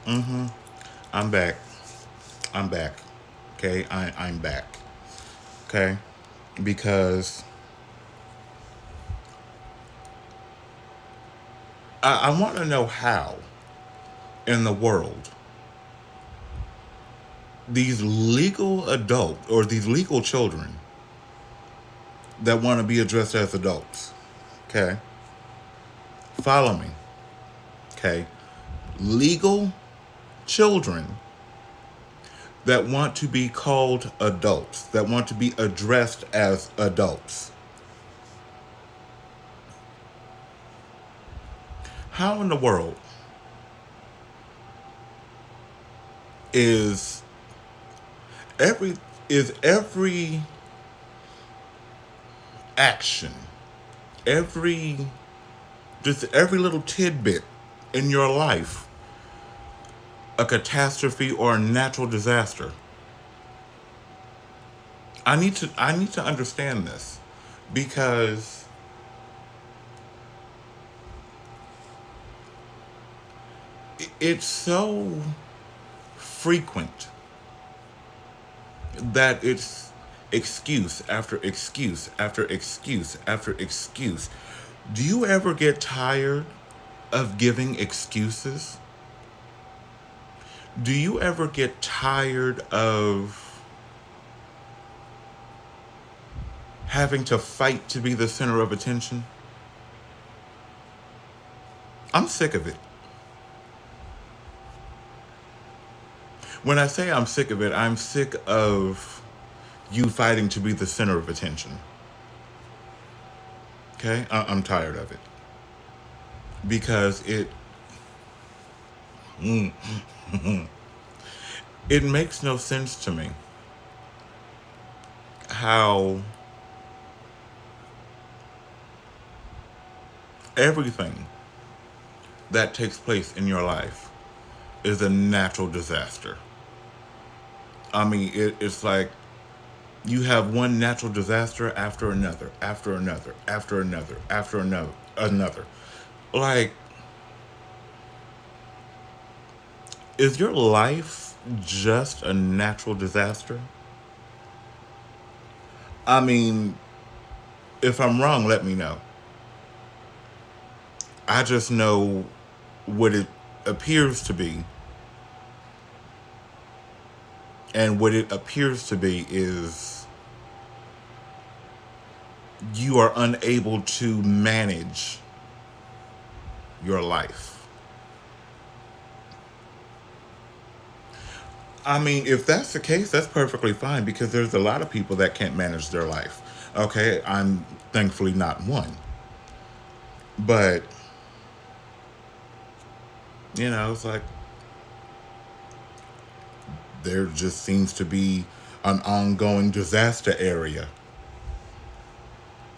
Mm-hmm. I'm back. I'm back. Okay, I'm back. Okay, because I want to know how in the world these legal adults or these legal children that want to be addressed as adults. Okay, follow me. Okay, legal children that want to be called adults, that want to be addressed as adults. How in the world is every every action, every just every little tidbit in your life a catastrophe or a natural disaster? I need to understand this because it's so frequent that it's excuse after excuse after excuse after excuse. Do you ever get tired of giving excuses? Do you ever get tired of having to fight to be the center of attention? I'm sick of it. When I say I'm sick of it, I'm sick of you fighting to be the center of attention. Okay? I'm tired of it. Because mm, it makes no sense to me how everything that takes place in your life is a natural disaster. I mean, it's like you have one natural disaster after another, after another, after another, after another. Like, is your life just a natural disaster? I mean, if I'm wrong, let me know. I just know what it appears to be, and what it appears to be is you are unable to manage your life. I mean, if that's the case, that's perfectly fine because there's a lot of people that can't manage their life. Okay, I'm thankfully not one. But, it's like there just seems to be an ongoing disaster area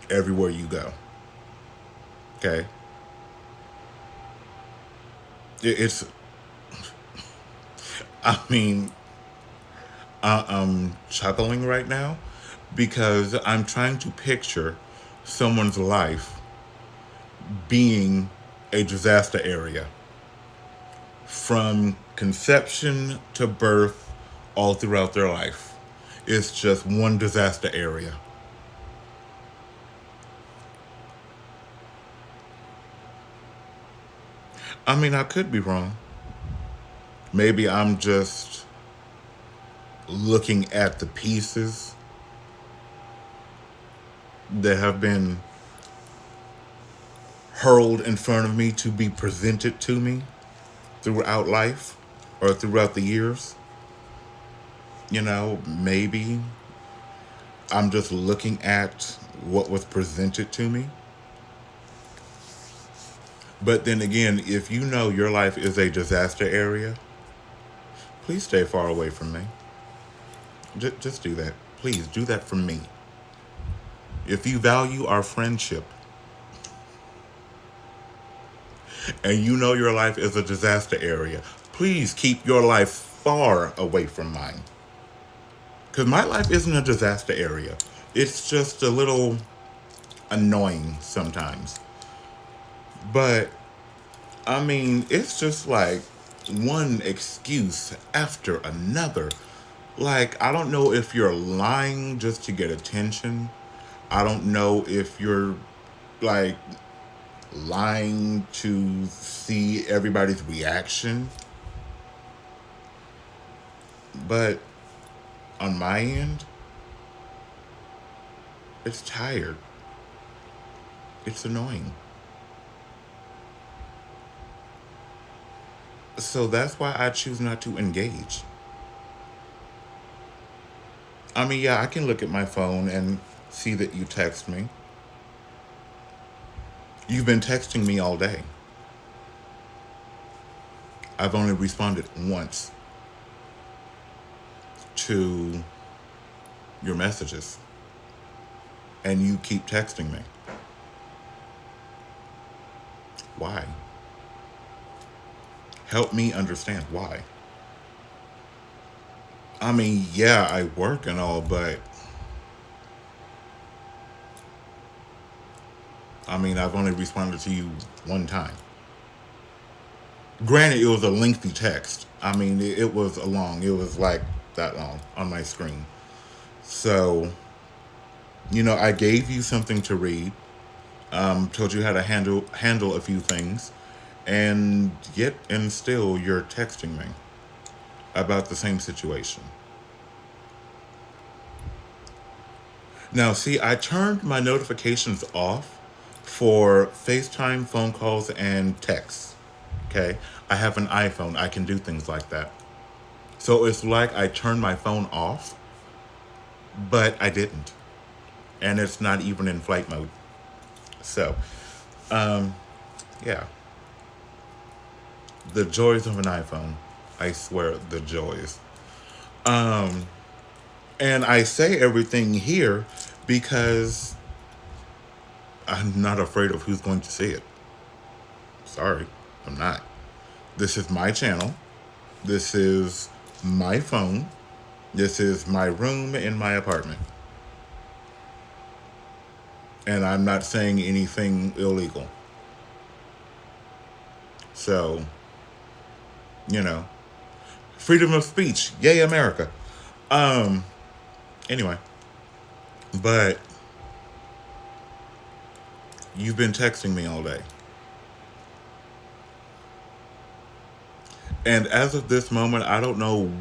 everywhere you go. Okay? It's, I mean, I'm chuckling right now because I'm trying to picture someone's life being a disaster area from conception to birth all throughout their life. It's just one disaster area. I mean, I could be wrong. Maybe I'm just looking at the pieces that have been hurled in front of me to be presented to me throughout life or throughout the years. Maybe I'm just looking at what was presented to me. But then again, if you know your life is a disaster area, please stay far away from me. Just do that. Please do that for me. If you value our friendship and you know your life is a disaster area, please keep your life far away from mine. Because my life isn't a disaster area. It's just a little annoying sometimes. But, I mean, it's just like one excuse after another. Like, I don't know if you're lying just to get attention. I don't know if you're like lying to see everybody's reaction. But on my end, it's tired. It's annoying. So that's why I choose not to engage. I mean, yeah, I can look at my phone and see that you text me. You've been texting me all day. I've only responded once to your messages, and you keep texting me. Why? Help me understand why. I mean, yeah, I work and all, but I mean, I've only responded to you one time. Granted, it was a lengthy text. I mean, it was a long. It was like that long on my screen. So, I gave you something to read. Told you how to handle a few things, and yet and still you're texting me about the same situation. Now, see, I turned my notifications off for FaceTime, phone calls, and texts. Okay, I have an iPhone. I can do things like that. So it's like I turned my phone off, but I didn't, and it's not even in flight mode. So, um, yeah, the joys of an iPhone. I swear, the joys. Um, and I say everything here because I'm not afraid of who's going to see it. Sorry, I'm not. This is my channel. This is my phone. This is my room in my apartment. And I'm not saying anything illegal. So, you know, freedom of speech. Yay, America. Um, anyway, but you've been texting me all day. And as of this moment, I don't know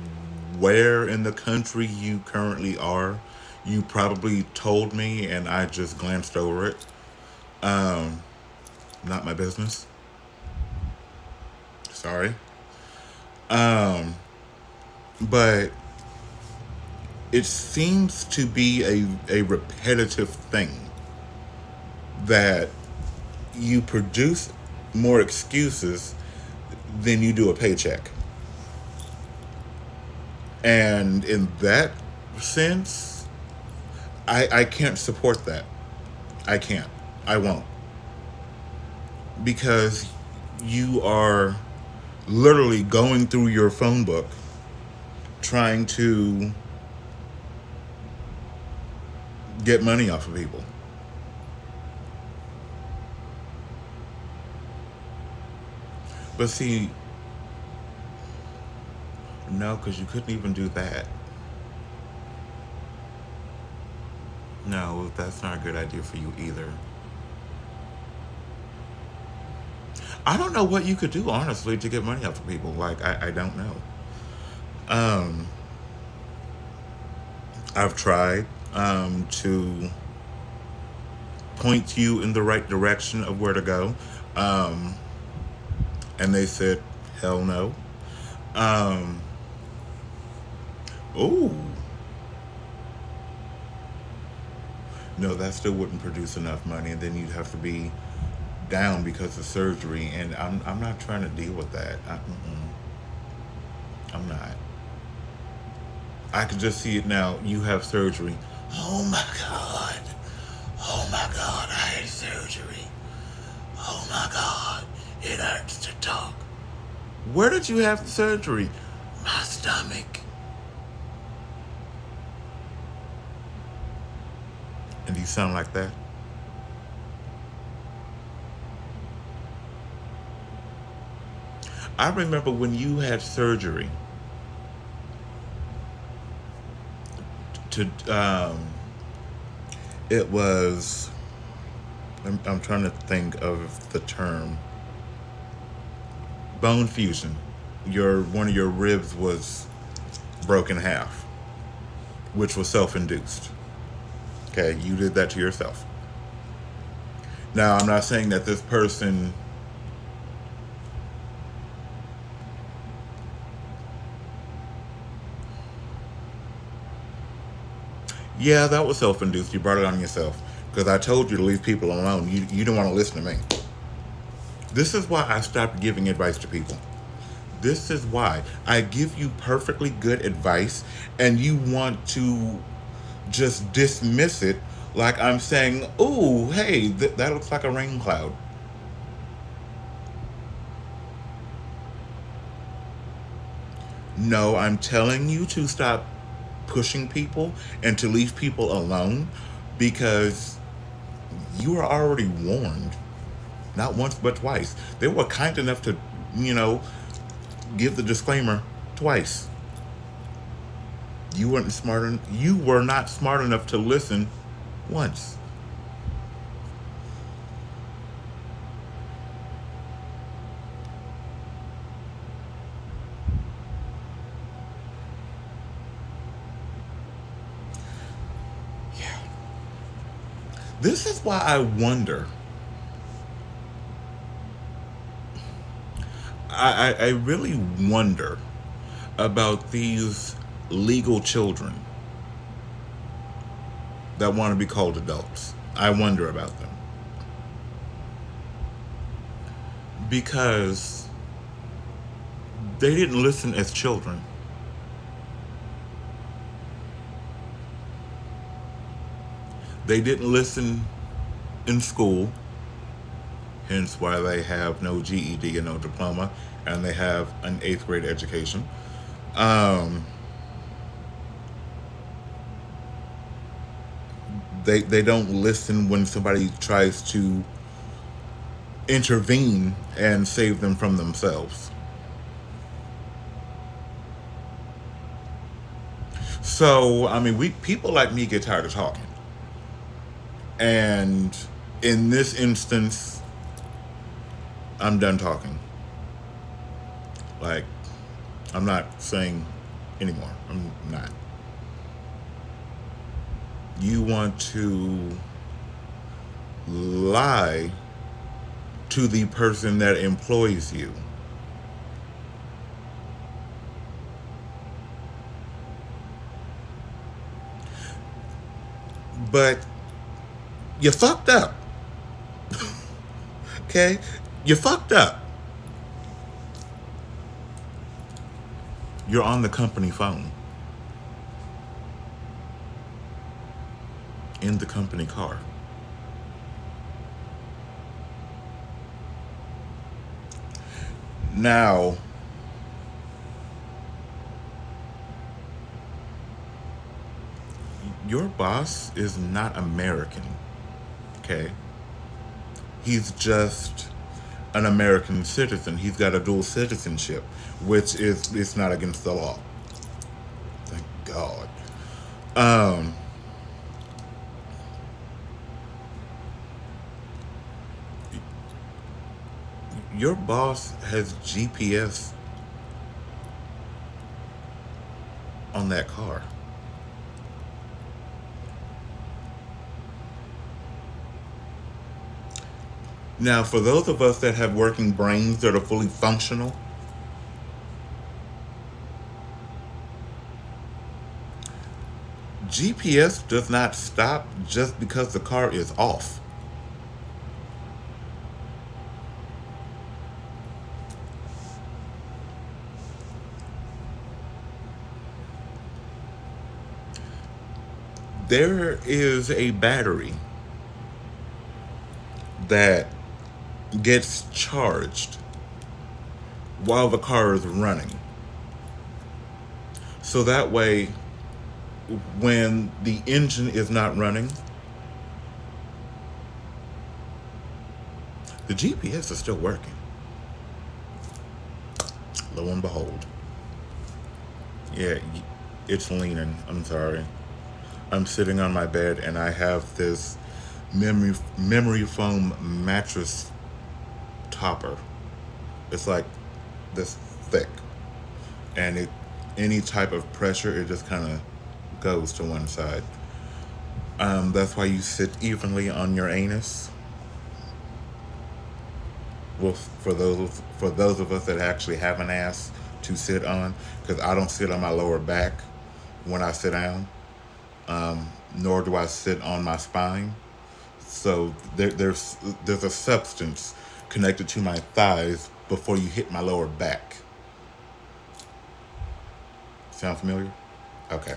where in the country you currently are. You probably told me and I just glanced over it. Um, Not my business. Sorry. Um, but it seems to be a repetitive thing that you produce more excuses than you do a paycheck. And in that sense, I can't support that. I can't. I won't. Because you are literally going through your phone book trying to get money off of people. But see, no, because you couldn't even do that. No, that's not a good idea for you either. I don't know what you could do, honestly, to get money off of people. Like, I don't know. Um, I've tried to point you in the right direction of where to go. Um, and they said, hell no. Um, oh, no, that still wouldn't produce enough money. And then you'd have to be down because of surgery. And I'm not trying to deal with that. I'm not. I can just see it now. You have surgery. Oh my God. Oh my God, I had surgery. Oh my God, it hurts to talk. Where did you have the surgery? My stomach. And you sound like that? I remember when you had surgery to, it was, I'm trying to think of the term, bone fusion. One of your ribs was broken in half, which was self-induced. Okay, you did that to yourself. Now, I'm not saying that this person, yeah, that was self-induced. You brought it on yourself because I told you to leave people alone. You didn't want to listen to me. This is why I stopped giving advice to people. This is why I give you perfectly good advice and you want to just dismiss it like I'm saying, "Ooh, hey, that looks like a rain cloud." No, I'm telling you to stop pushing people and to leave people alone because you are already warned. Not once, but twice. They were kind enough to, you know, give the disclaimer twice. You were not smart enough to listen once. Yeah. This is why I wonder. I really wonder about these legal children that want to be called adults. I wonder about them. Because they didn't listen as children. They didn't listen in school, hence why they have no GED and no diploma, and they have an eighth grade education. Um, they don't listen when somebody tries to intervene and save them from themselves. So, I mean, we people like me get tired of talking. And in this instance, I'm done talking. Like, I'm not saying anymore. I'm not. You want to lie to the person that employs you. But you fucked up. Okay? You fucked up. You're on the company phone, in the company car. Now, your boss is not American, okay? He's just an American citizen. He's got a dual citizenship, which is it's not against the law. Thank God. Um, your boss has GPS on that car. Now, for those of us that have working brains that are fully functional, GPS does not stop just because the car is off. There is a battery that gets charged while the car is running. So that way, when the engine is not running, the GPS is still working. Lo and behold. Yeah, it's leaning. I'm sorry. I'm sitting on my bed and I have this memory foam mattress topper. It's like this thick, and it any type of pressure, it just kind of goes to one side. That's why you sit evenly on your anus. Well, for those of us that actually have an ass to sit on, because I don't sit on my lower back when I sit down, nor do I sit on my spine. So there's a substance connected to my thighs before you hit my lower back. Sound familiar? Okay.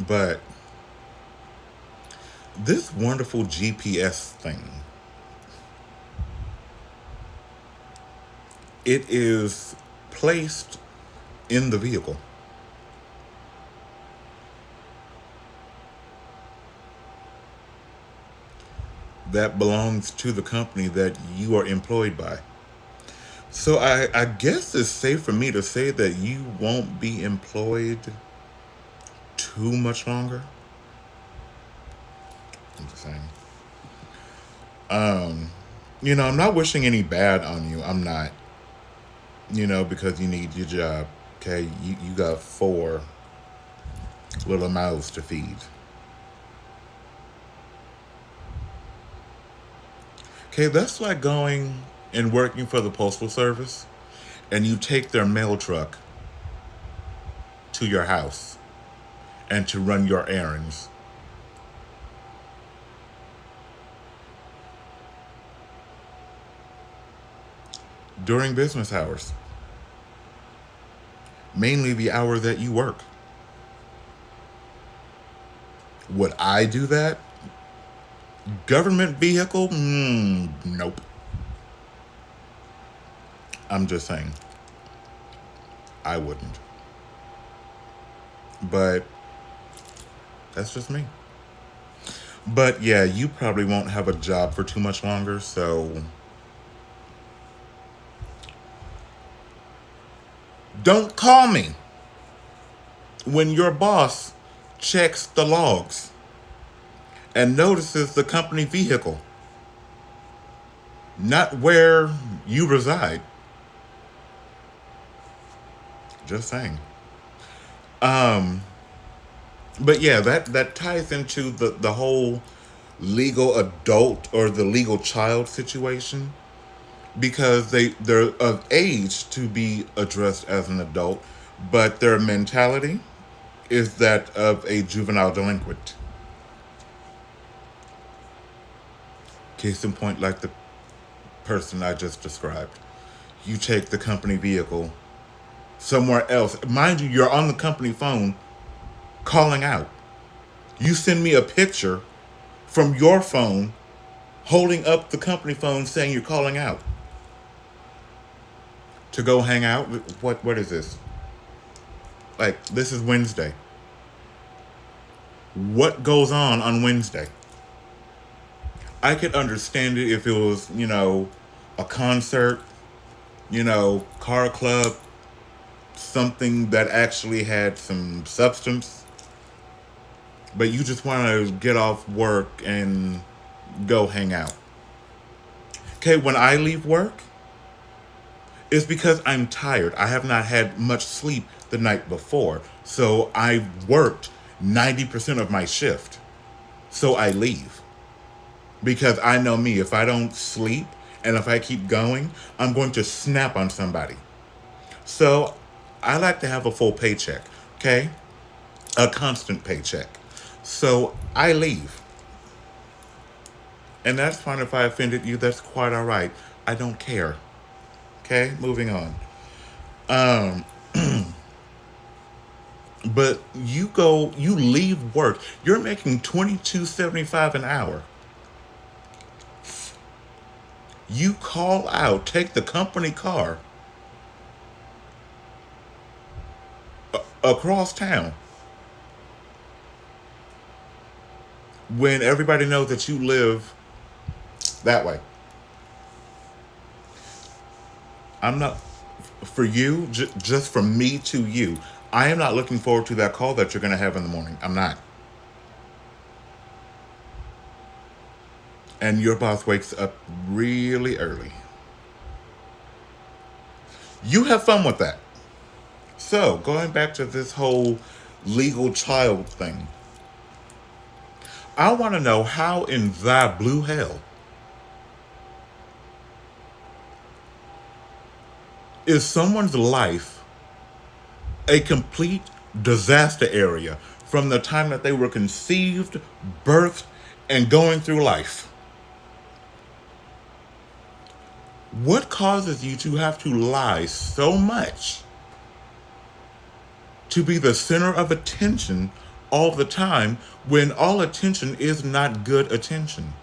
But this wonderful GPS thing, it is placed in the vehicle. That belongs to the company that you are employed by. So I guess it's safe for me to say that you won't be employed too much longer. I'm just saying. I'm not wishing any bad on you. I'm not. Because you need your job. Okay, you got four little mouths to feed. Okay, that's like going and working for the Postal Service and you take their mail truck to your house and to run your errands. During business hours, mainly the hour that you work. Would I do that? Government vehicle? Nope. I'm just saying. I wouldn't. But that's just me. But yeah, you probably won't have a job for too much longer, so don't call me when your boss checks the logs and notices the company vehicle, not where you reside. Just saying. But yeah, that ties into the whole legal adult or the legal child situation, because they're of age to be addressed as an adult, but their mentality is that of a juvenile delinquent. Case in point, like the person I just described. You take the company vehicle somewhere else. Mind you, you're on the company phone calling out. You send me a picture from your phone holding up the company phone saying you're calling out. To go hang out? What is this? Like, this is Wednesday. What goes on Wednesday? I could understand it if it was, a concert, car club, something that actually had some substance. But you just want to get off work and go hang out. Okay, when I leave work, it's because I'm tired. I have not had much sleep the night before. So I worked 90% of my shift. So I leave. Because I know me, if I don't sleep and if I keep going, I'm going to snap on somebody. So I like to have a full paycheck, okay? A constant paycheck. So I leave. And that's fine if I offended you. That's quite all right. I don't care. Okay, moving on. Um, but you leave work. You're making $22.75 an hour. You call out, take the company car across town when everybody knows that you live that way. I'm not, for you, just from me to you, I am not looking forward to that call that you're going to have in the morning. I'm not. And your boss wakes up really early. You have fun with that. So, going back to this whole legal child thing, I want to know how in thy blue hell is someone's life a complete disaster area from the time that they were conceived, birthed, and going through life? What causes you to have to lie so much to be the center of attention all the time when all attention is not good attention?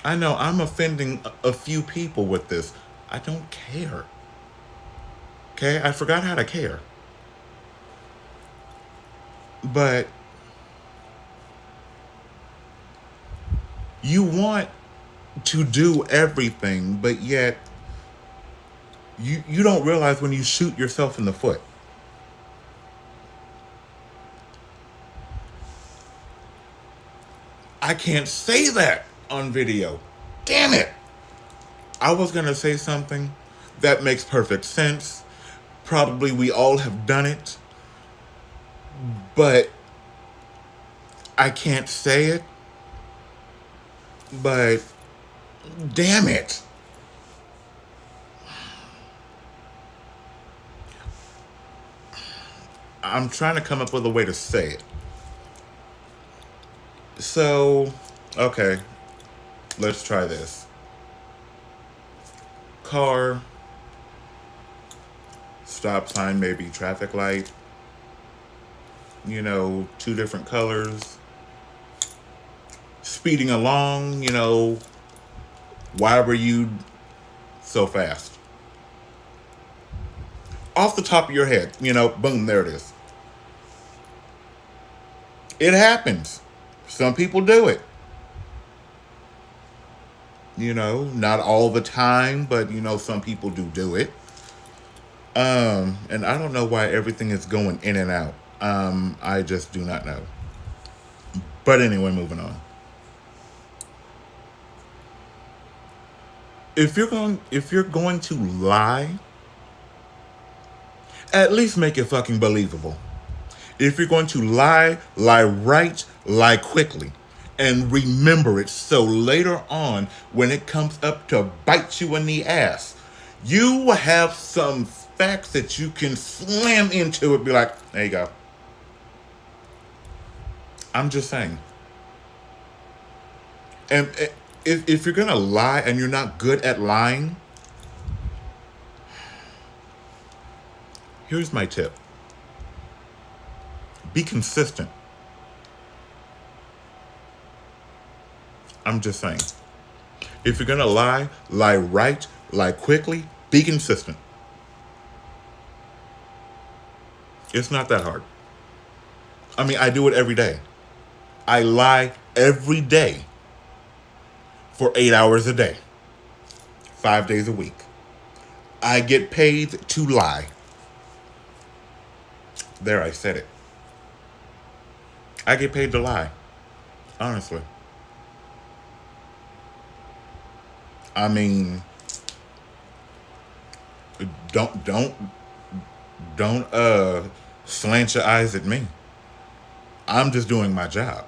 I know I'm offending a few people with this. I don't care. Okay? I forgot how to care. But you want to do everything, but yet you don't realize when you shoot yourself in the foot. I can't say that on video. Damn it. I was going to say something that makes perfect sense. Probably we all have done it. But I can't say it. But damn it. I'm trying to come up with a way to say it. So, okay, let's try this. Car, stop sign, maybe traffic light, two different colors, speeding along, why were you so fast? Off the top of your head, boom, there it is. It happens. Some people do it. Not all the time, but some people do it. And I don't know why everything is going in and out. I just do not know. But anyway, moving on. If you're going to lie, at least make it fucking believable. If you're going to lie right, lie quickly. And remember it so later on, when it comes up to bite you in the ass, you have some facts that you can slam into it, be like, there you go. I'm just saying. And if you're going to lie and you're not good at lying, here's my tip. Be consistent. I'm just saying. If you're going to lie right, lie quickly, be consistent. It's not that hard. I mean, I do it every day. I lie every day for 8 hours a day, 5 days a week. I get paid to lie. There, I said it. I get paid to lie. Honestly. I mean, don't slant your eyes at me. I'm just doing my job.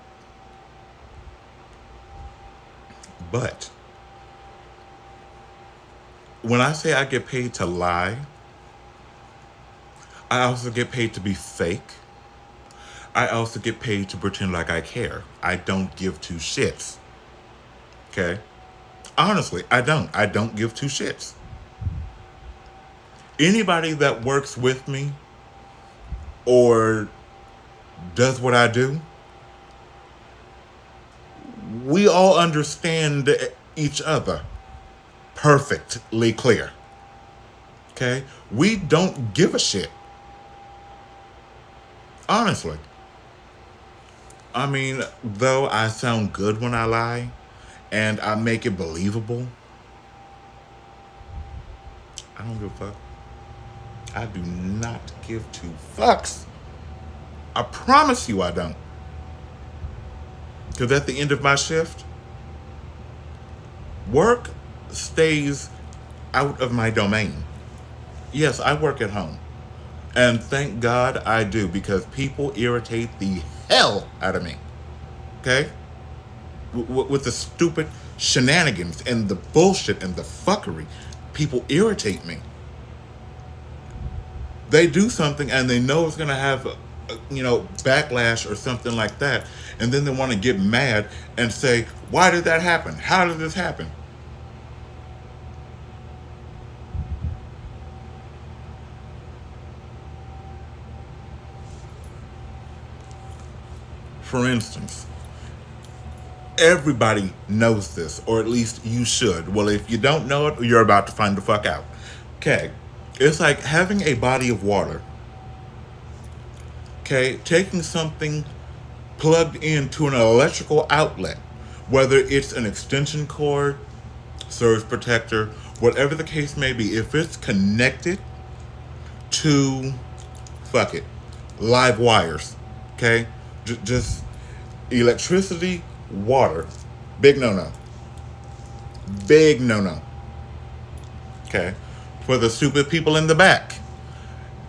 But when I say I get paid to lie, I also get paid to be fake. I also get paid to pretend like I care. I don't give two shits. Okay? Honestly, I don't. I don't give two shits. Anybody that works with me or does what I do, we all understand each other perfectly clear. Okay? We don't give a shit. Honestly. I mean, though I sound good when I lie and I make it believable, I don't give a fuck. I do not give two fucks. I promise you I don't. Because at the end of my shift, work stays out of my domain. Yes, I work at home. And thank God I do, because people irritate the hell out of me. Okay? With the stupid shenanigans and the bullshit and the fuckery. People irritate me. They do something and they know it's going to have backlash or something like that, and then they want to get mad and say, why did that happen? How did this happen? For instance, everybody knows this, or at least you should. Well, if you don't know it, you're about to find the fuck out. Okay, it's like having a body of water. Okay, taking something plugged into an electrical outlet, whether it's an extension cord, surge protector, whatever the case may be, if it's connected to, fuck it, live wires, okay? Just electricity, water, big no-no. Big no-no. Okay? For the stupid people in the back.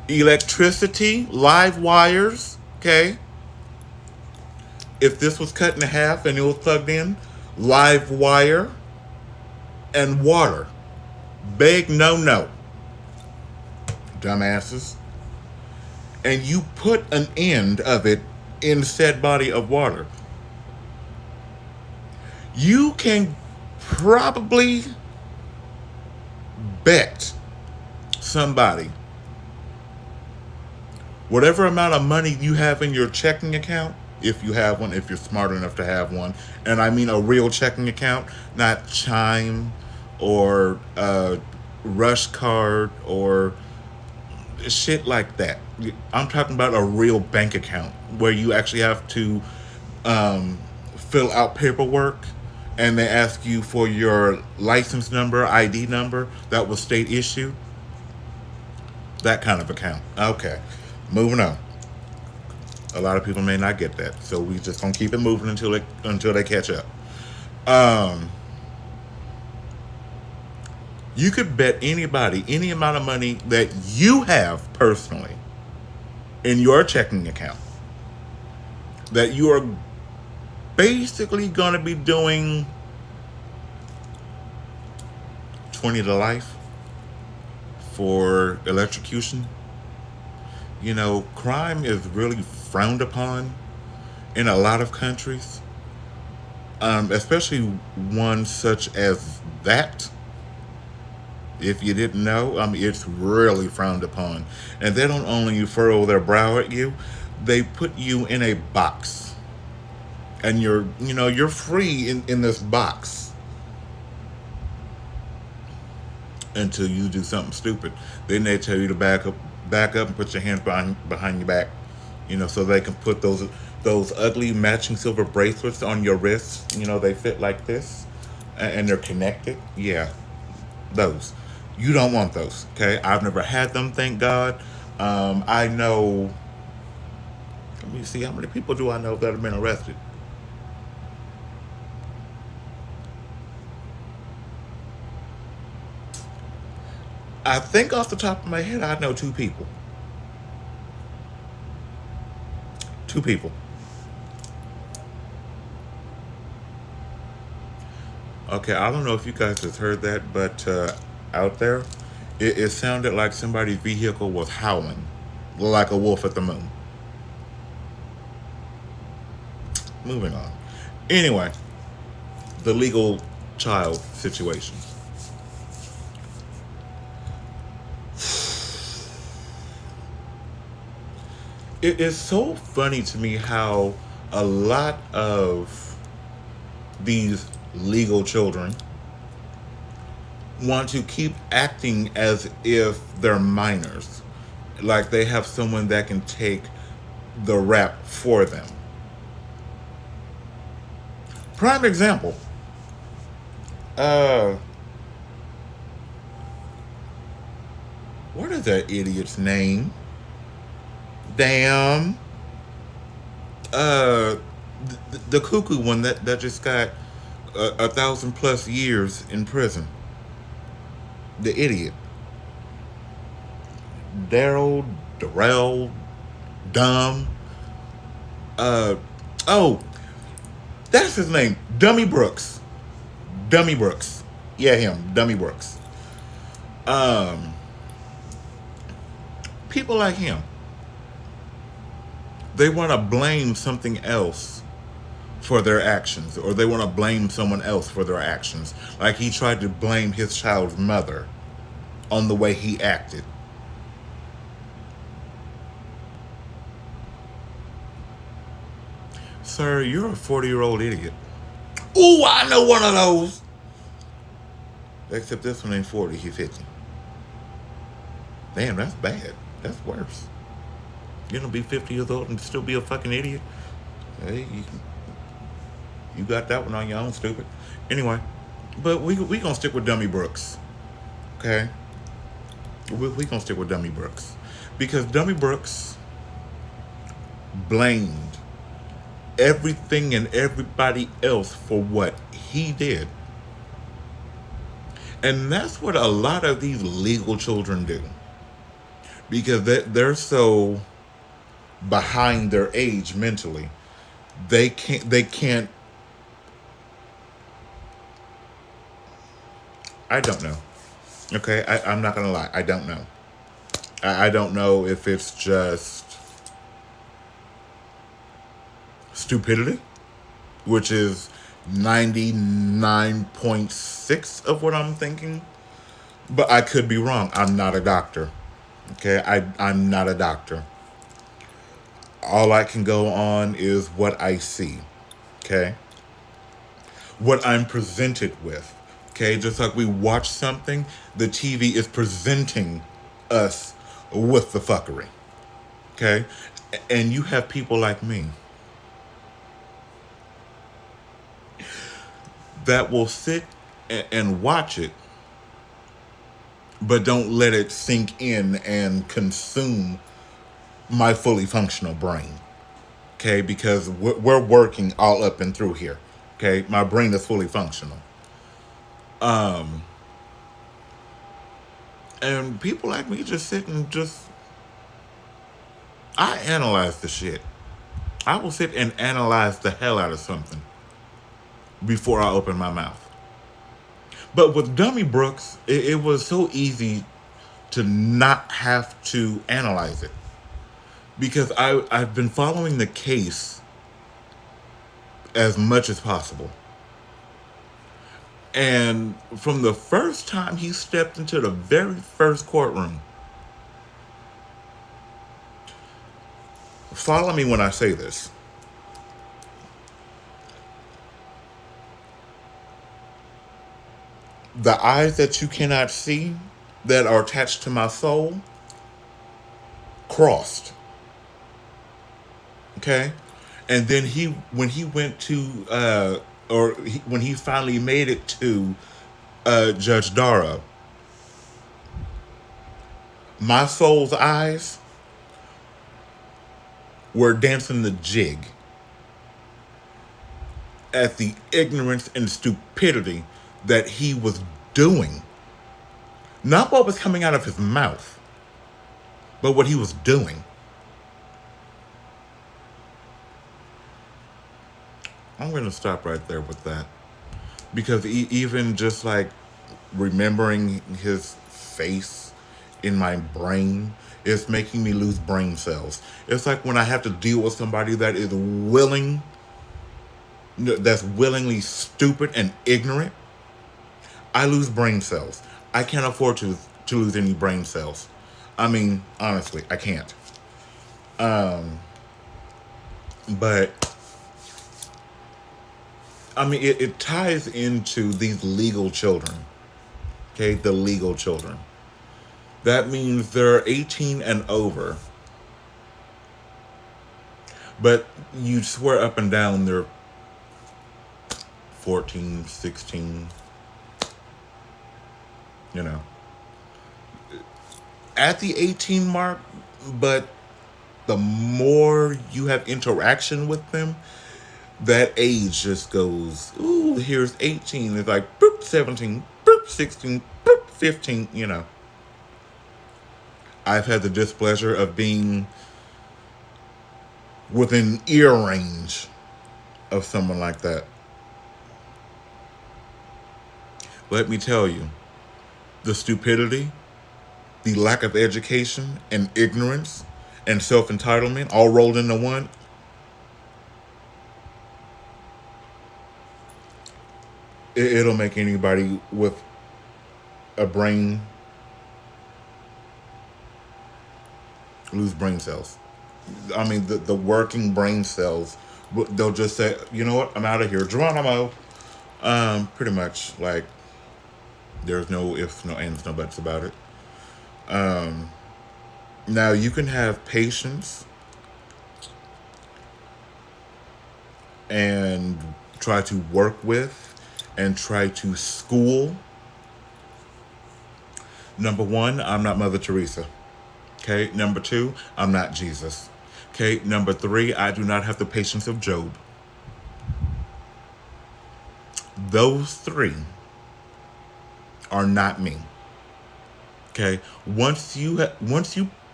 Electricity, live wires, okay? If this was cut in half and it was plugged in, live wire and water. Big no-no. Dumbasses. And you put an end of it in said body of water. You can probably bet somebody whatever amount of money you have in your checking account, if you have one, if you're smart enough to have one, and I mean a real checking account, not Chime or Rush Card or shit like that. I'm talking about a real bank account where you actually have to fill out paperwork, and they ask you for your license number, ID number that was state issued. That kind of account. Okay, moving on. A lot of people may not get that, so we just gonna keep it moving until they catch up. You could bet anybody any amount of money that you have personally in your checking account that you are basically gonna be doing 20 to life for electrocution. You know, crime is really frowned upon in a lot of countries, especially one such as that. If you didn't know, it's really frowned upon. And they don't only furrow their brow at you, they put you in a box. And you're free in this box until you do something stupid. Then they tell you to back up and put your hands behind your back, so they can put those ugly matching silver bracelets on your wrists. They fit like this, and they're connected. Yeah, those. You don't want those, okay? I've never had them, thank God. I know. Let me see, how many people do I know that have been arrested? I think off the top of my head, I know 2 people. 2 people. Okay, I don't know if you guys have heard that, but out there, it sounded like somebody's vehicle was howling like a wolf at the moon. Moving on. Anyway, the legal child situation. It is so funny to me how a lot of these legal children want to keep acting as if they're minors, like they have someone that can take the rap for them. Prime example. What is that idiot's name? Damn. Uh, the cuckoo one that just got 1,000+ years in prison. The idiot. Darrell, Dumb. Uh, oh, that's his name. Dummy Brooks. Dummy Brooks. Yeah, him. Dummy Brooks. Um, People like him, they want to blame something else for their actions, or they want to blame someone else for their actions. Like he tried to blame his child's mother on the way he acted. Sir, you're a 40-year-old idiot. Ooh, I know one of those. Except this one ain't 40, he's 50. Damn, that's bad. That's worse. You gonna be 50 years old and still be a fucking idiot? Hey, you got that one on your own, stupid. Anyway, but we gonna stick with Dummy Brooks, okay? We gonna stick with Dummy Brooks because Dummy Brooks blamed everything and everybody else for what he did. And that's what a lot of these legal children do. Because they're so behind their age mentally. They can't I don't know. Okay, I'm not gonna lie, I don't know. I don't know if it's just stupidity, which is 99.6 of what I'm thinking. But I could be wrong. I'm not a doctor. Okay, I'm not a doctor. All I can go on is what I see. Okay, what I'm presented with. Okay, just like we watch something, the TV is presenting us with the fuckery. Okay, and you have people like me that will sit and watch it, but don't let it sink in and consume my fully functional brain. Okay, because we're working all up and through here. Okay, my brain is fully functional. Um, and people like me just sit and I analyze the shit. I will sit and analyze the hell out of something before I open my mouth. But with Dummy Brooks, it was so easy to not have to analyze it. Because I've been following the case as much as possible. And from the first time he stepped into the very first courtroom, follow me when I say this. The eyes that you cannot see that are attached to my soul crossed. Okay? And then when he went to, when he finally made it to Judge Dara, my soul's eyes were dancing the jig at the ignorance and stupidity that he was doing. Not what was coming out of his mouth, but what he was doing. I'm going to stop right there with that. Because even just like remembering his face in my brain is making me lose brain cells. It's like when I have to deal with somebody that is that's willingly stupid and ignorant, I lose brain cells. I can't afford to lose any brain cells. I mean, honestly, I can't. But I mean, it ties into these legal children. Okay, the legal children. That means they're 18 and over. But you swear up and down they're 14, 16. You know. at the 18 mark, but the more you have interaction with them, that age just goes, ooh, here's 18. It's like, boop, 17, boop, 16, boop, 15, you know. I've had the displeasure of being within ear range of someone like that. Let me tell you, the stupidity, the lack of education and ignorance and self entitlement all rolled into one, it'll make anybody with a brain lose brain cells. I mean, the working brain cells, they'll just say, you know what, I'm out of here. Geronimo. Pretty much, like, there's no ifs, no ands, no buts about it. Now, you can have patience and try to work with and try to school. Number one, I'm not Mother Teresa. Okay. Number two, I'm not Jesus. Okay. Number three, I do not have the patience of Job. Those three are not me. Okay. Once you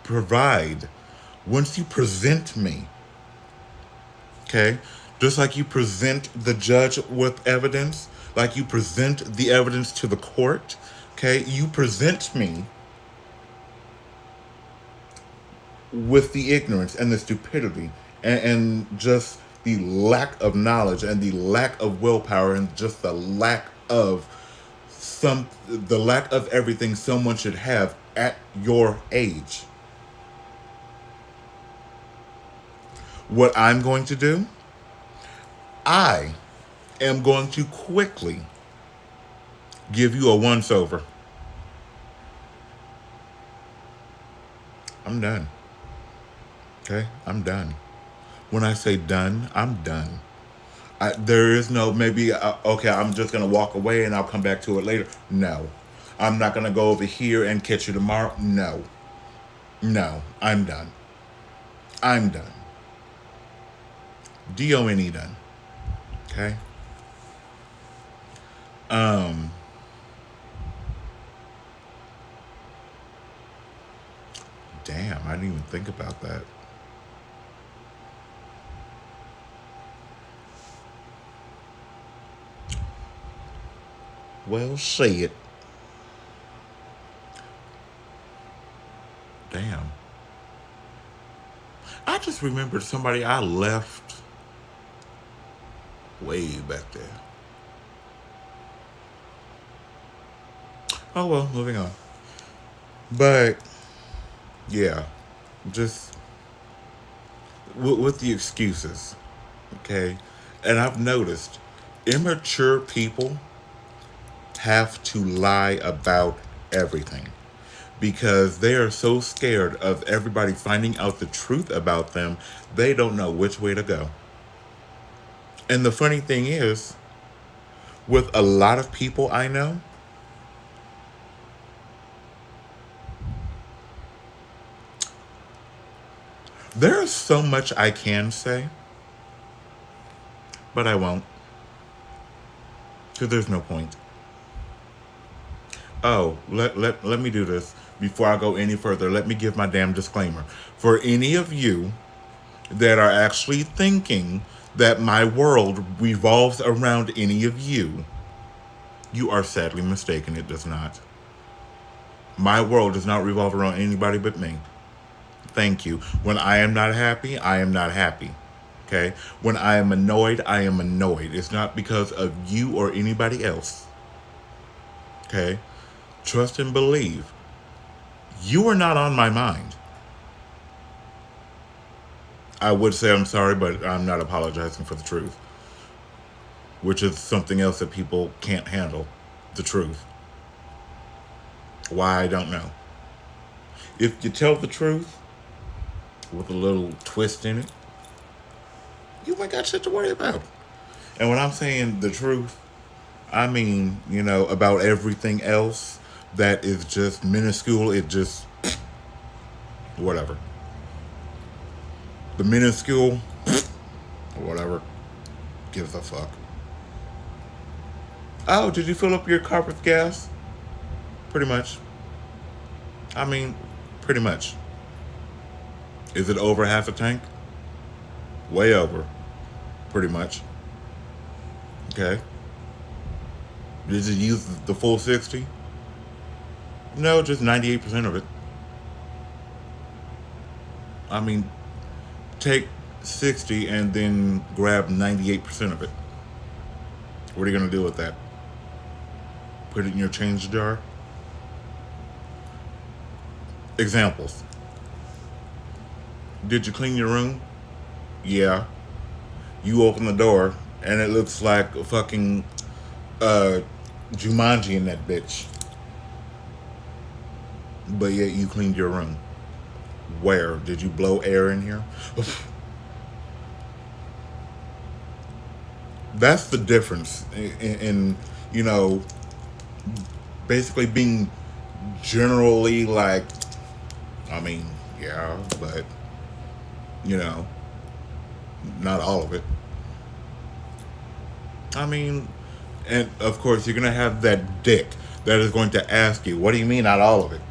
provide, once you present me, okay, just like you present the judge with evidence, like you present the evidence to the court, okay, you present me with the ignorance and the stupidity and just the lack of knowledge and the lack of willpower and just the lack of everything someone should have at your age. What I'm going to do, I am going to quickly give you a once over. I'm done. Okay? I'm done. When I say done, I'm done. There is no maybe, okay, I'm just going to walk away and I'll come back to it later. No. I'm not going to go over here and catch you tomorrow. No. No. I'm done. I'm done. D-O-N-E done. Okay? Damn, I didn't even think about that. Well, say it. Damn. I just remembered somebody I left way back there. Oh well, moving on. But yeah, just with the excuses, okay? And I've noticed immature people have to lie about everything because they are so scared of everybody finding out the truth about them, they don't know which way to go. And the funny thing is, with a lot of people I know, there is so much I can say, but I won't. Because there's no point. Oh, let me do this before I go any further. Let me give my damn disclaimer. For any of you that are actually thinking that my world revolves around any of you, you are sadly mistaken. It does not. My world does not revolve around anybody but me. Thank you. When I am not happy, I am not happy. Okay? When I am annoyed, I am annoyed. It's not because of you or anybody else. Okay? Trust and believe. You are not on my mind. I would say I'm sorry, but I'm not apologizing for the truth. Which is something else that people can't handle. The truth. Why, I don't know. If you tell the truth with a little twist in it, you ain't got shit to worry about. And when I'm saying the truth, I mean, about everything else that is just minuscule. It just, Whatever. The minuscule, whatever. Gives a fuck. Oh, did you fill up your car with gas? Pretty much. I mean, pretty much. Is it over half a tank? Way over. Pretty much. Okay. Did you use the full 60? No, just 98% of it. I mean, take 60 and then grab 98% of it. What are you going to do with that? Put it in your change jar? Examples. Did you clean your room? Yeah. You open the door and it looks like a fucking Jumanji in that bitch. But yet you cleaned your room. Where? Did you blow air in here? That's the difference in you know, basically being generally like, I mean, yeah, but, you know, not all of it. I mean, and of course, you're going to have that dick that is going to ask you, what do you mean not all of it?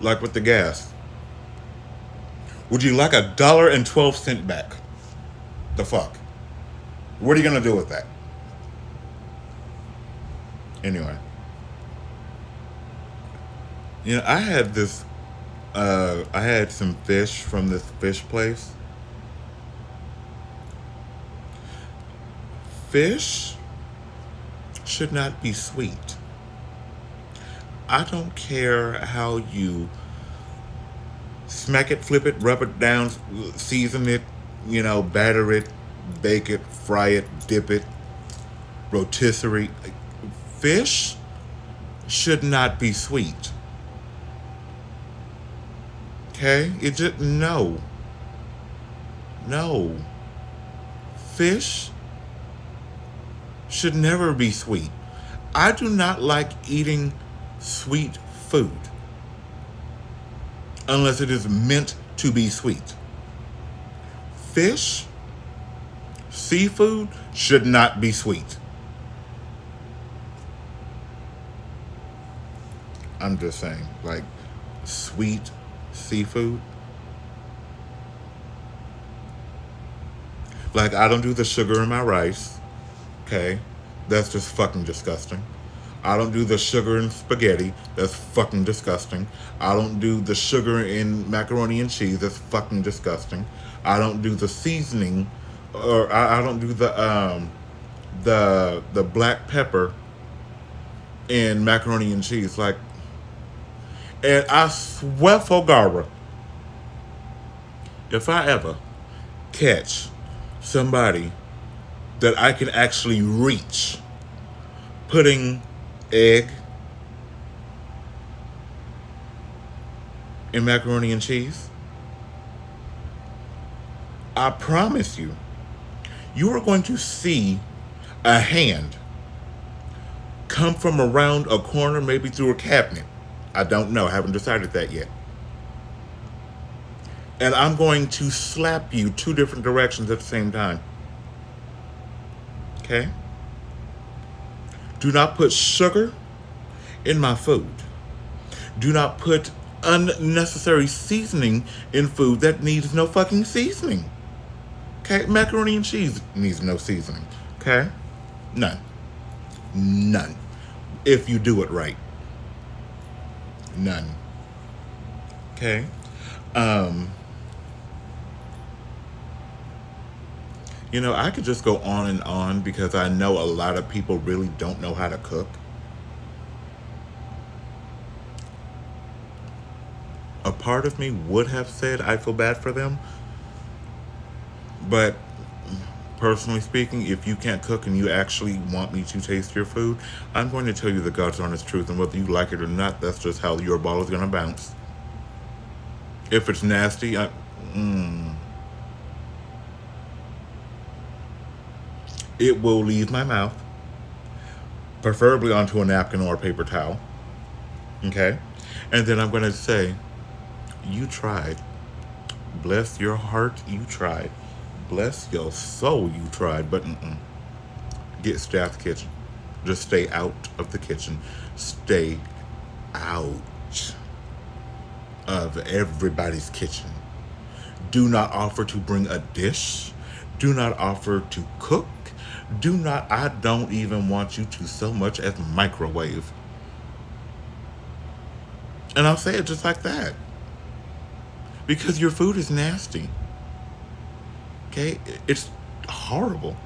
Like with the gas. Would you like $1.12 back? The fuck? What are you going to do with that? Anyway. You know, I had some fish from this fish place. Fish should not be sweet. I don't care how you smack it, flip it, rub it down, season it, you know, batter it, bake it, fry it, dip it, rotisserie. Fish should not be sweet. Okay? It just, no. No. Fish should never be sweet. I do not like eating sweet food unless it is meant to be sweet. Fish, seafood should not be sweet. I'm just saying, like, sweet seafood. Like, I don't do the sugar in my rice. Okay? That's just fucking disgusting. I don't do the sugar in spaghetti. That's fucking disgusting. I don't do the sugar in macaroni and cheese. That's fucking disgusting. I don't do the seasoning, or I don't do the black pepper in macaroni and cheese. Like, and I swear for Gara, if I ever catch somebody that I can actually reach putting egg in macaroni and cheese, I promise you, you are going to see a hand come from around a corner, maybe through a cabinet. I don't know. I haven't decided that yet. And I'm going to slap you 2 different directions at the same time. Okay? Do not put sugar in my food. Do not put unnecessary seasoning in food that needs no fucking seasoning. Okay? Macaroni and cheese needs no seasoning. Okay? None. None. If you do it right. None. Okay? You know, I could just go on and on because I know a lot of people really don't know how to cook. A part of me would have said I feel bad for them. But personally speaking, if you can't cook and you actually want me to taste your food, I'm going to tell you the God's honest truth. And whether you like it or not, that's just how your ball is going to bounce. If it's nasty, it will leave my mouth, preferably onto a napkin or a paper towel. Okay? And then I'm going to say, You tried. Bless your heart, you tried. Bless your soul, you tried. But stay out the kitchen. Just stay out of the kitchen. Stay out of everybody's kitchen. Do not offer to bring a dish. Do not offer to cook. I don't even want you to so much as microwave. And I'll say it just like that. Because your food is nasty. Okay? It's horrible.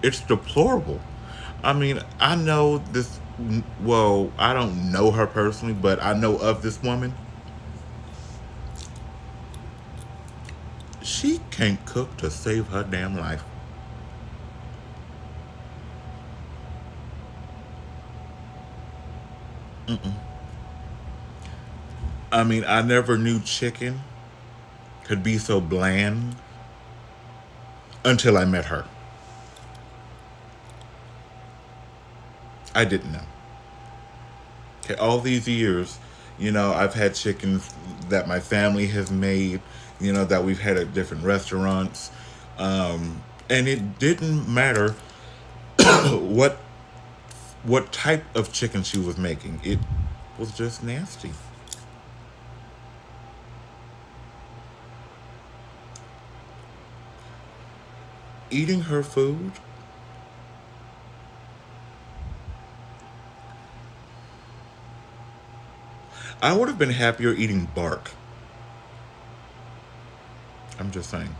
It's deplorable. I mean, I know this, well, I don't know her personally, but I know of this woman. She can't cook to save her damn life. I mean, I never knew chicken could be so bland until I met her. I didn't know. Okay, all these years, I've had chicken that my family has made, that we've had at different restaurants. And it didn't matter what type of chicken she was making. It was just nasty. Eating her food, I would have been happier eating bark. I'm just saying.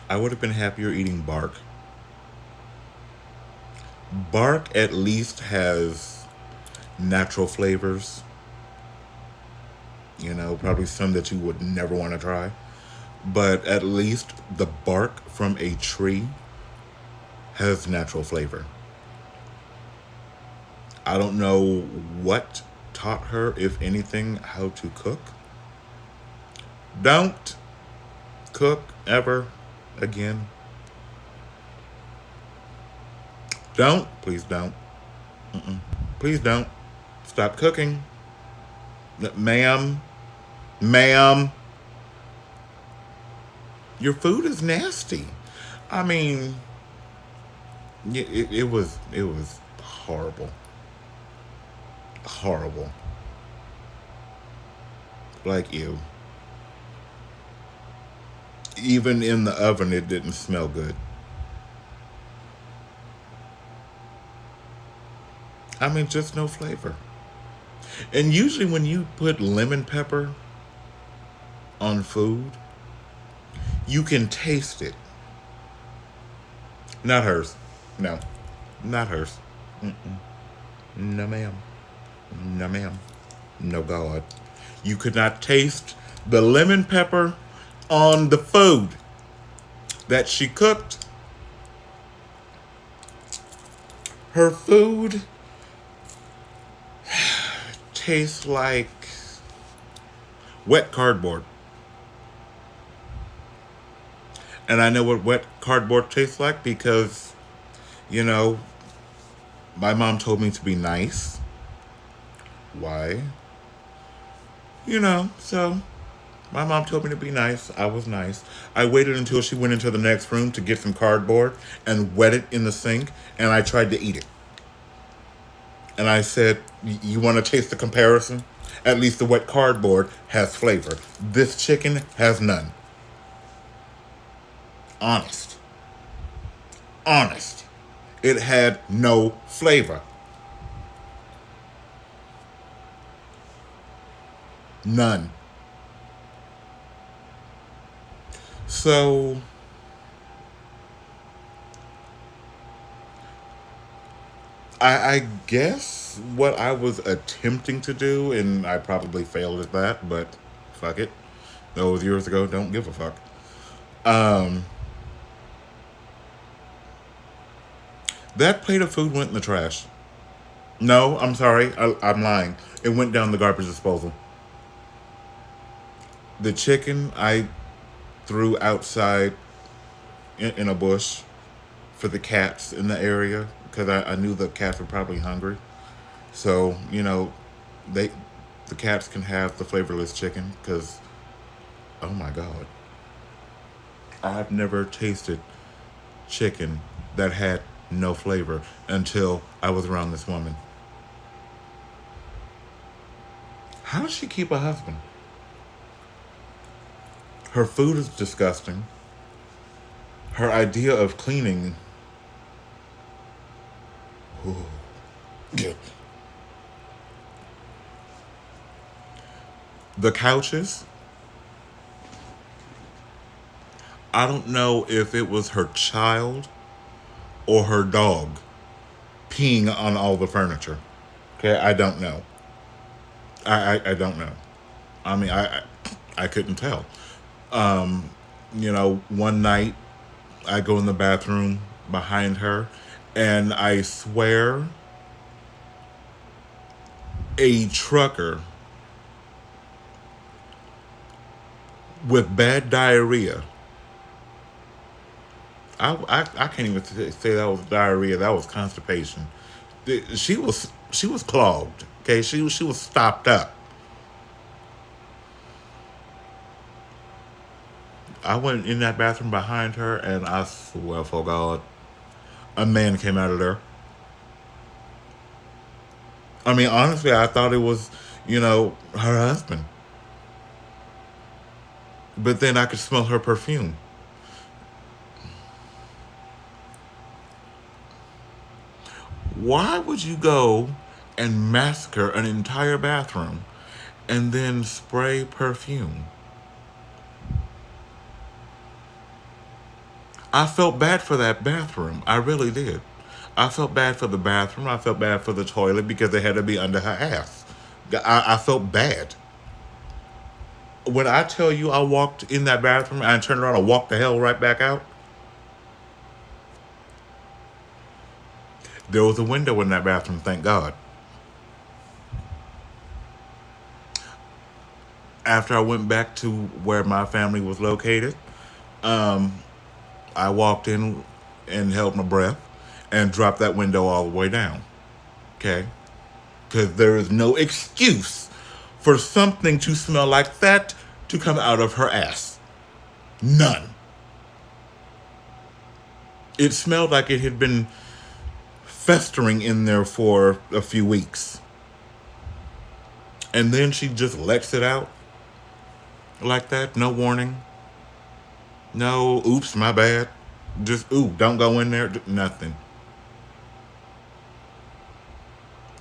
I would have been happier eating bark. Bark at least has natural flavors. Probably some that you would never want to try. But at least the bark from a tree has natural flavor. I don't know what taught her, if anything, how to cook. Don't cook ever again. Don't. Please don't. Please don't. Stop cooking. Ma'am. Ma'am. Your food is nasty. I mean, it was horrible. Horrible. Like ew. Even in the oven, it didn't smell good. I mean, just no flavor. And usually, when you put lemon pepper on food, you can taste it. Not hers. No. Not hers. No, ma'am. No, ma'am. No, God. You could not taste the lemon pepper on the food that she cooked. Her food tastes like wet cardboard. And I know what wet cardboard tastes like because, you know, my mom told me to be nice. Why? So my mom told me to be nice. I was nice. I waited until she went into the next room to get some cardboard and wet it in the sink, and I tried to eat it. And I said, you want to taste the comparison? At least the wet cardboard has flavor. This chicken has none. Honest. Honest. It had no flavor. None. So, I guess what I was attempting to do, and I probably failed at that, but fuck it. That was years ago. Don't give a fuck. Um, that plate of food went in the trash. No, I'm sorry. I'm lying. It went down the garbage disposal. The chicken I threw outside in a bush for the cats in the area because I knew the cats were probably hungry. So, they the cats can have the flavorless chicken because, oh my God, I've never tasted chicken that had no flavor until I was around this woman. How does she keep a husband? Her food is disgusting. Her idea of cleaning. Ooh, yeah. The couches, I don't know if it was her child or her dog peeing on all the furniture. Okay, I don't know. I don't know. I mean, I couldn't tell. One night I go in the bathroom behind her, and I swear a trucker with bad diarrhea. I can't even say that was diarrhea. That was constipation. She was clogged. Okay, she was stopped up. I went in that bathroom behind her, and I swear for God, a man came out of there. I mean, honestly, I thought it was, her husband. But then I could smell her perfume. Why would you go and massacre an entire bathroom and then spray perfume? I felt bad for that bathroom. I really did. I felt bad for the bathroom. I felt bad for the toilet because they had to be under her ass. I felt bad. When I tell you I walked in that bathroom and I turned around and walked the hell right back out, there was a window in that bathroom, thank God. After I went back to where my family was located, I walked in and held my breath and dropped that window all the way down. Okay? Because there is no excuse for something to smell like that to come out of her ass. None. It smelled like it had been festering in there for a few weeks. And then she just lets it out like that. No warning. No, oops, my bad. Just, ooh, don't go in there. Nothing.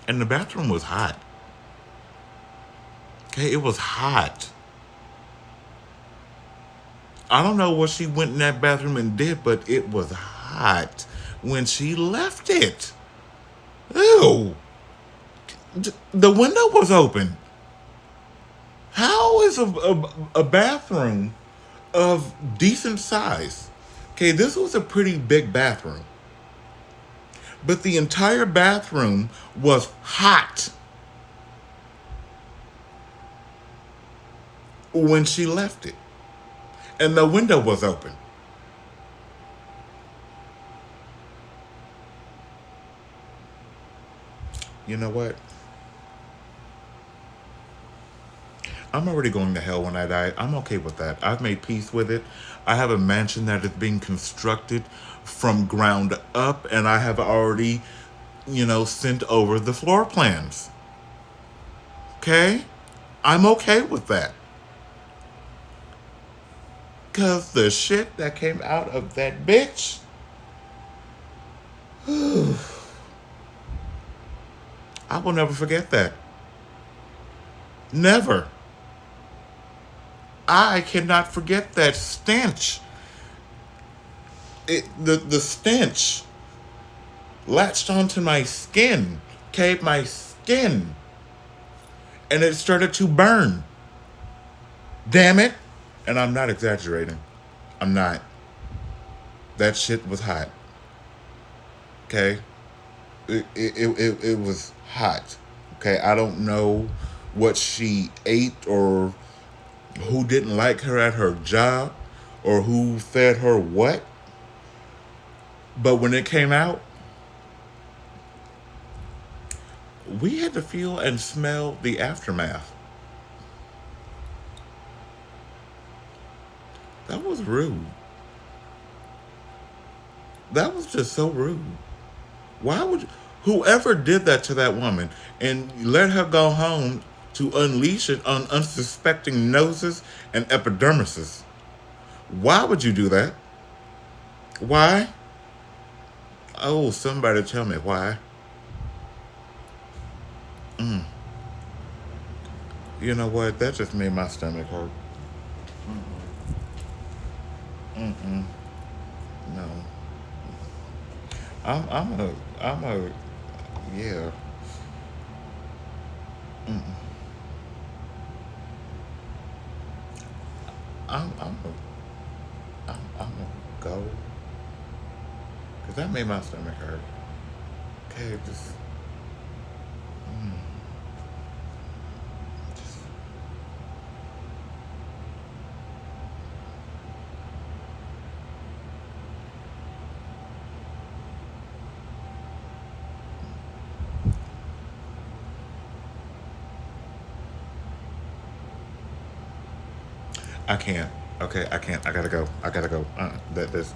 And the bathroom was hot. Okay, it was hot. I don't know what she went in that bathroom and did, but it was hot when she left it. Ew. The window was open. How is a bathroom of decent size? Okay, this was a pretty big bathroom. But the entire bathroom was hot when she left it. And the window was open. You know what? I'm already going to hell when I die. I'm okay with that. I've made peace with it. I have a mansion that is being constructed from ground up, and I have already, sent over the floor plans. Okay? I'm okay with that. Because the shit that came out of that bitch, I will never forget that. Never. I cannot forget that stench. The stench latched onto my skin, okay, my skin, and it started to burn. Damn it! And I'm not exaggerating. I'm not. That shit was hot. Okay, it was hot. Okay, I don't know what she ate or who didn't like her at her job or who fed her what. But when it came out, we had to feel and smell the aftermath. That was rude. That was just so rude. Why would you, whoever did that to that woman and let her go home to unleash it on unsuspecting noses and epidermises? Why would you do that? Why? Oh, somebody tell me why. You know what? That just made my stomach hurt. No, I'm a, yeah. I'm I'm a go, cause that made my stomach hurt. Okay, just I can't. Okay, I can't. I gotta go. I gotta go. That this.